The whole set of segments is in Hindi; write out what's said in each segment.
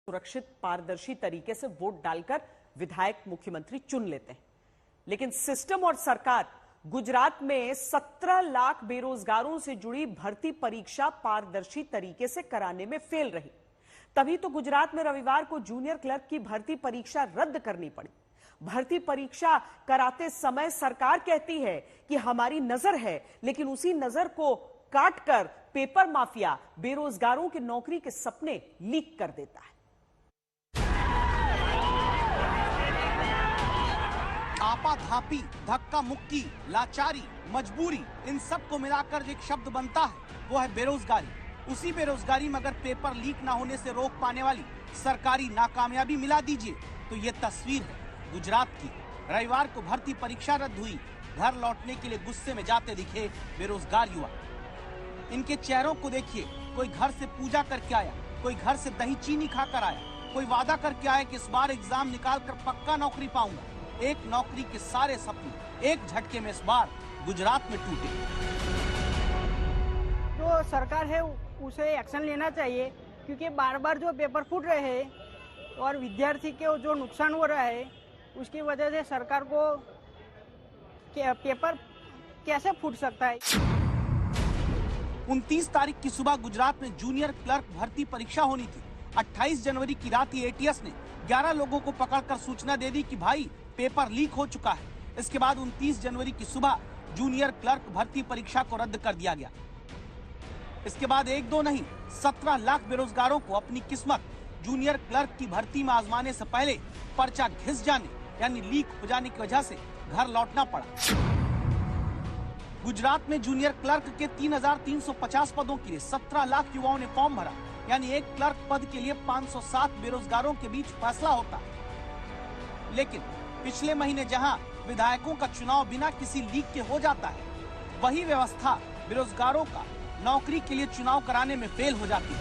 सुरक्षित पारदर्शी तरीके से वोट डालकर विधायक मुख्यमंत्री चुन लेते हैं। लेकिन सिस्टम और सरकार गुजरात में 17 लाख बेरोजगारों से जुड़ी भर्ती परीक्षा पारदर्शी तरीके से कराने में फेल रही। तभी तो गुजरात में रविवार को जूनियर क्लर्क की भर्ती परीक्षा रद्द करनी पड़ी। भर्ती परीक्षा कराते समय सरकार कहती है कि हमारी नजर है, लेकिन उसी नजर को काटकर पेपर माफिया बेरोजगारों की नौकरी के सपने लीक कर देता है। आपाधापी, धक्का मुक्की, लाचारी, मजबूरी, इन सब को मिलाकर जो एक शब्द बनता है वो है बेरोजगारी। उसी बेरोजगारी में अगर पेपर लीक ना होने से रोक पाने वाली सरकारी नाकामयाबी मिला दीजिए तो ये तस्वीर है गुजरात की। रविवार को भर्ती परीक्षा रद्द हुई। घर लौटने के लिए गुस्से में जाते दिखे बेरोजगार युवा। इनके चेहरों को देखिए, कोई घर से पूजा करके आया, कोई घर से दही चीनी खाकर आया, कोई वादा करके आया कि इस बार एग्जाम निकाल कर पक्का नौकरी पाऊंगा। एक नौकरी के सारे सपने एक झटके में इस बार गुजरात में टूटे। जो सरकार है उसे एक्शन लेना चाहिए, क्योंकि बार बार जो पेपर फूट रहे हैं और विद्यार्थी के जो नुकसान हो रहा है उसकी वजह से सरकार को पेपर कैसे फूट सकता है। 29 तारीख की सुबह गुजरात में जूनियर क्लर्क भर्ती परीक्षा होनी थी। 28 जनवरी की रात ही एटीएस ने 11 लोगों को पकड़कर सूचना दे दी कि भाई पेपर लीक हो चुका है। इसके बाद 29 जनवरी की सुबह जूनियर क्लर्क भर्ती परीक्षा को रद्द कर दिया गया। इसके बाद एक दो नहीं 17 लाख बेरोजगारों को अपनी किस्मत जूनियर क्लर्क की भर्ती में आजमाने से पहले पर्चा घिस जाने यानी लीक हो जाने की वजह से घर लौटना पड़ा। गुजरात में जूनियर क्लर्क के 3,350 पदों के लिए 17 लाख युवाओं ने फॉर्म भरा, यानी एक क्लर्क पद के लिए 507 बेरोजगारों के बीच फैसला होता। लेकिन पिछले महीने जहां विधायकों का चुनाव बिना किसी लीक के हो जाता है, वही व्यवस्था बेरोजगारों का नौकरी के लिए चुनाव कराने में फेल हो जाती है।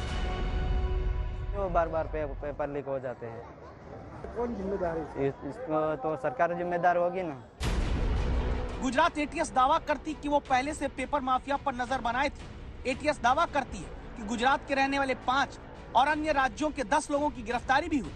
जो बार बार पेपर लीक हो जाते हैं, कौन जिम्मेदार है? इसको तो सरकार जिम्मेदार होगी ना। गुजरात एटीएस दावा करती कि वो पहले से पेपर माफिया पर नजर बनाए थे। एटीएस दावा करती है कि गुजरात के रहने वाले 5 और अन्य राज्यों के 10 लोगों की गिरफ्तारी भी हुई।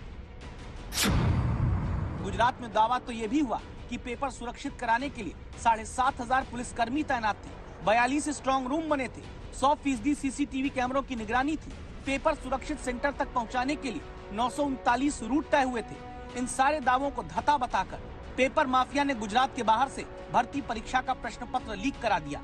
गुजरात में दावा तो ये भी हुआ कि पेपर सुरक्षित कराने के लिए 7,500 पुलिसकर्मी तैनात थे, 42 स्ट्रांग रूम बने थे, 100% सीसीटीवी कैमरों की निगरानी थी। पेपर सुरक्षित सेंटर तक पहुंचाने के लिए 939 रूट तय हुए थे। इन सारे दावों को धता बताकर पेपर माफिया ने गुजरात के बाहर से भर्ती परीक्षा का प्रश्न पत्र लीक करा दिया।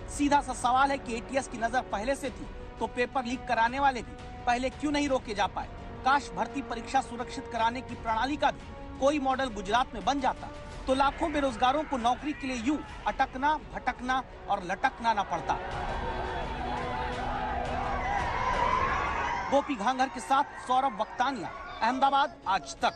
सीधा सा सवाल है कि एटीएस की नजर पहले से थी तो पेपर लीक कराने वाले भी पहले क्यों नहीं रोके जा पाए। काश भर्ती परीक्षा सुरक्षित कराने की प्रणाली का भी कोई मॉडल गुजरात में बन जाता तो लाखों बेरोजगारों को नौकरी के लिए यूं अटकना, भटकना और लटकना न पड़ता। गोपी घांघर के साथ सौरभ वक्तानिया, अहमदाबाद, आज तक।